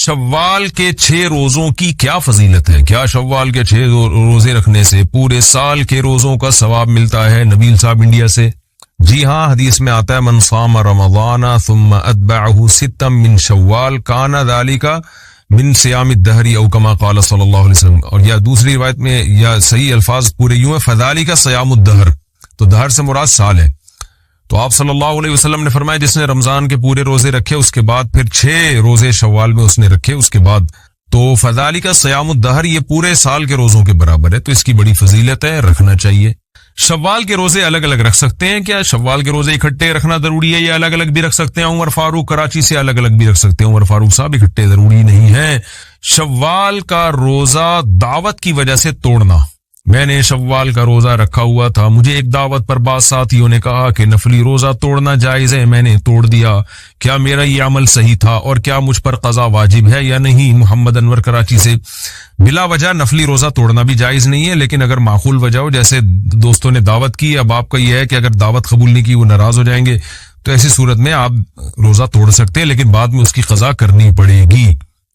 شوال کے 6 روزوں کی کیا فضیلت ہے؟ کیا شوال کے 6 روزے رکھنے سے پورے سال کے روزوں کا ثواب ملتا ہے؟ نبیل صاحب انڈیا سے. جی ہاں، حدیث میں آتا ہے من صام رمضان ثم اتبعه 6 من شوال کان ذلك من صیام الدہر او کما قال صلی اللہ علیہ وسلم. اور یا دوسری روایت میں یا صحیح الفاظ پورے یوں ہے فذلك صیام الدہر، تو دہر سے مراد سال ہے. تو آپ صلی اللہ علیہ وسلم نے فرمایا جس نے رمضان کے پورے روزے رکھے اس کے بعد پھر 6 روزے شوال میں اس نے رکھے اس کے بعد، تو فذلك صیام الدہر، یہ پورے سال کے روزوں کے برابر ہے، تو اس کی بڑی فضیلت ہے، رکھنا چاہیے. شوال کے روزے الگ الگ رکھ سکتے ہیں کیا؟ شوال کے روزے اکٹھے رکھنا ضروری ہے یا الگ الگ بھی رکھ سکتے ہیں؟ عمر فاروق کراچی سے الگ الگ بھی رکھ سکتے ہیں. عمر فاروق صاحب اکٹھے ضروری نہیں ہے. شوال کا روزہ دعوت کی وجہ سے توڑنا. میں نے شوال کا روزہ رکھا ہوا تھا، مجھے ایک دعوت پر بعض ساتھیوں نے کہا کہ نفلی روزہ توڑنا جائز ہے، میں نے توڑ دیا، کیا میرا یہ عمل صحیح تھا اور کیا مجھ پر قضا واجب ہے یا نہیں؟ محمد انور کراچی سے. بلا وجہ نفلی روزہ توڑنا بھی جائز نہیں ہے، لیکن اگر معقول وجہ ہو، جیسے دوستوں نے دعوت کی، اب آپ کا یہ ہے کہ اگر دعوت قبول نہیں کی وہ ناراض ہو جائیں گے، تو ایسی صورت میں آپ روزہ توڑ سکتے ہیں، لیکن بعد میں اس کی قضا کرنی پڑے گی،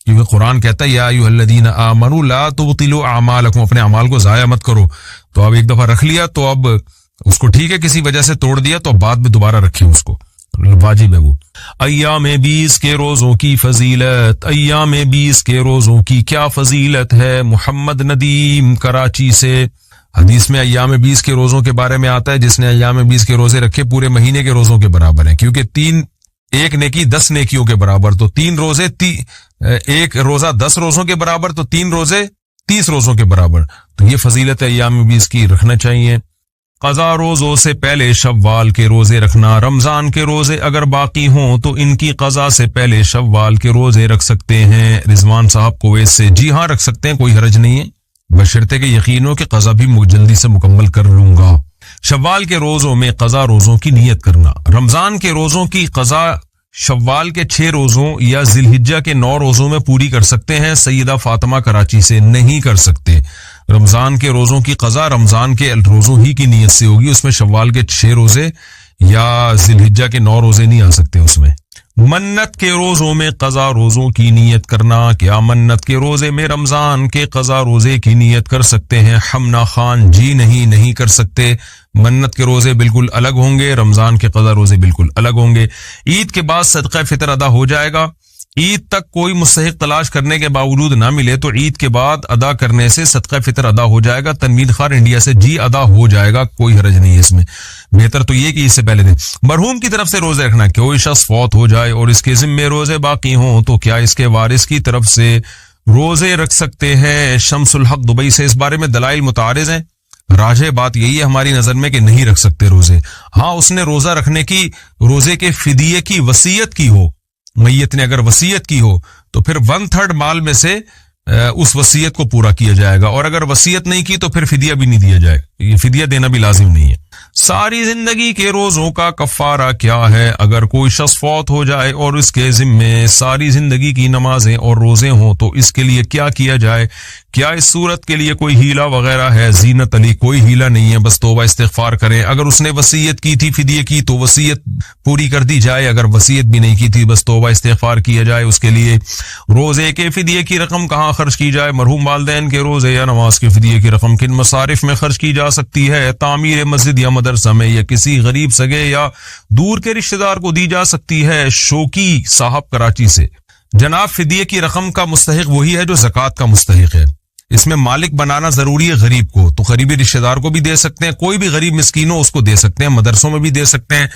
کیونکہ قرآن کہتا ہے یا ایھا الذین آمنوا لا تبطلوا اعمالکم، اپنے اعمال کو ضائع مت کرو. تو اب ایک دفعہ رکھ لیا تو اب اس کو ٹھیک ہے، کسی وجہ سے توڑ دیا تو اب بعد میں دوبارہ رکھیں، اس کو واجب ہے وہ. ایام 20 کے روزوں کی فضیلت. ایام 20 کے روزوں کی کیا فضیلت ہے؟ محمد ندیم کراچی سے. حدیث میں ایام 20 کے روزوں کے بارے میں آتا ہے جس نے ایام 20 کے روزے رکھے پورے مہینے کے روزوں کے برابر ہیں، کیونکہ ایک نیکی 10 نیکیوں کے برابر، تو 3 روزے ایک روزہ 10 روزوں کے برابر، تو 3 روزے 30 روزوں کے برابر. تو یہ فضیلت ہے ایام 20 کی، رکھنا چاہیے. قضا روزوں سے پہلے شوال کے روزے رکھنا. رمضان کے روزے اگر باقی ہوں تو ان کی قضا سے پہلے شوال کے روزے رکھ سکتے ہیں. رضوان صاحب کویت سے. جی ہاں رکھ سکتے ہیں، کوئی حرج نہیں ہے، بشرطے کہ یقین ہو کہ قضا بھی جلدی سے مکمل کر لوں گا. شوال کے روزوں میں قضا روزوں کی نیت کرنا. رمضان کے روزوں کی قضا شوال کے 6 روزوں یا ذی الحجہ کے 9 روزوں میں پوری کر سکتے ہیں. سیدہ فاطمہ کراچی سے. نہیں کر سکتے. رمضان کے روزوں کی قضا رمضان کے روزوں ہی کی نیت سے ہوگی، اس میں شوال کے 6 روزے یا ذی الحجہ کے 9 روزے نہیں آ سکتے اس میں. منت کے روزوں میں قضا روزوں کی نیت کرنا. کیا منت کے روزے میں رمضان کے قضا روزے کی نیت کر سکتے ہیں؟ حمنا خان. جی نہیں کر سکتے. منت کے روزے بالکل الگ ہوں گے، رمضان کے قضا روزے بالکل الگ ہوں گے. عید کے بعد صدقہ فطر ادا ہو جائے گا. عید تک کوئی مستحق تلاش کرنے کے باوجود نہ ملے تو عید کے بعد ادا کرنے سے صدقہ فطر ادا ہو جائے گا. تنویر خار انڈیا سے. جی ادا ہو جائے گا، کوئی حرج نہیں ہے اس میں. بہتر تو یہ کہ اس سے پہلے دن. مرحوم کی طرف سے روزے رکھنا. کوئی شخص فوت ہو جائے اور اس کے ذمے روزے باقی ہوں تو کیا اس کے وارث کی طرف سے روزے رکھ سکتے ہیں؟ شمس الحق دبئی سے. اس بارے میں دلائل متعارض ہیں. راجح بات یہی ہے ہماری نظر میں کہ نہیں رکھ سکتے روزے. ہاں اس نے روزہ رکھنے کی، روزے کے فدیے کی وصیت کی ہو، میت نے اگر وصیت کی ہو تو پھر 1/3 مال میں سے اس وصیت کو پورا کیا جائے گا، اور اگر وصیت نہیں کی تو پھر فدیہ بھی نہیں دیا جائے. یہ فدیہ دینا بھی لازم نہیں ہے. ساری زندگی کے روزوں کا کفارہ کیا ہے؟ اگر کوئی شخص فوت ہو جائے اور اس کے ذمے ساری زندگی کی نمازیں اور روزے ہوں تو اس کے لیے کیا کیا جائے؟ کیا اس صورت کے لیے کوئی ہیلہ وغیرہ ہے؟ زینت علی. کوئی ہیلہ نہیں ہے، بس توبہ استغفار کریں. اگر اس نے وصیت کی تھی فدیے کی تو وصیت پوری کر دی جائے، اگر وصیت بھی نہیں کی تھی بس توبہ استغفار کیا جائے اس کے لیے. روزے کے فدیے کی رقم کہاں خرچ کی جائے؟ مرحوم والدین کے روزے یا نماز کے فدیے کی رقم کن مصارف میں خرچ کی جا سکتی ہے؟ تعمیر مسجد یا مدرسہ میں، یا کسی غریب سگے یا دور کے رشتہ دار کو دی جا سکتی ہے. شوکی صاحب کراچی سے. جناب فدیے کی رقم کا مستحق وہی ہے جو زکوٰۃ کا مستحق ہے. اس میں مالک بنانا ضروری ہے غریب کو، تو غریبی رشتہ دار کو بھی دے سکتے ہیں، کوئی بھی غریب مسکین ہو اس کو دے سکتے ہیں، مدرسوں میں بھی دے سکتے ہیں،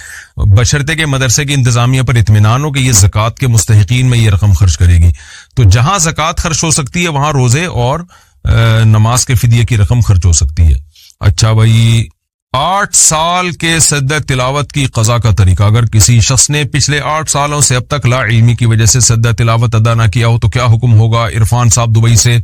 بشرطے کہ مدرسے کی انتظامیہ پر اطمینان ہو کہ یہ زکوٰۃ کے مستحقین میں یہ رقم خرچ کرے گی. تو جہاں زکوٰۃ خرچ ہو سکتی ہے وہاں روزے اور نماز کے فدیے کی رقم خرچ ہو سکتی ہے. اچھا بھائی، 8 سال کے سجدہ تلاوت کی قضا کا طریقہ. اگر کسی شخص نے پچھلے 8 سالوں سے اب تک لا علمی کی وجہ سے سجدہ تلاوت ادا نہ کیا ہو تو کیا حکم ہوگا؟ عرفان صاحب دبئی سے.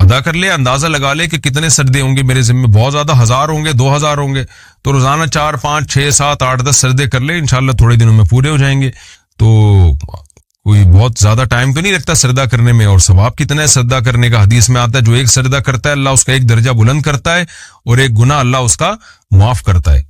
ادا کر لے، اندازہ لگا لے کہ کتنے سجدے ہوں گے میرے ذمہ. بہت زیادہ 1000 ہوں گے، 2000 ہوں گے، تو روزانہ 4 5 6 7 8 10 سجدے کر لے، انشاءاللہ تھوڑے دنوں میں پورے ہو جائیں گے. تو کوئی بہت زیادہ ٹائم تو نہیں لگتا سجدہ کرنے میں. اور ثواب کتنا ہے سجدہ کرنے کا؟ حدیث میں آتا ہے جو ایک سجدہ کرتا ہے اللہ اس کا ایک درجہ بلند کرتا ہے اور ایک گناہ اللہ اس کا معاف کرتا ہے.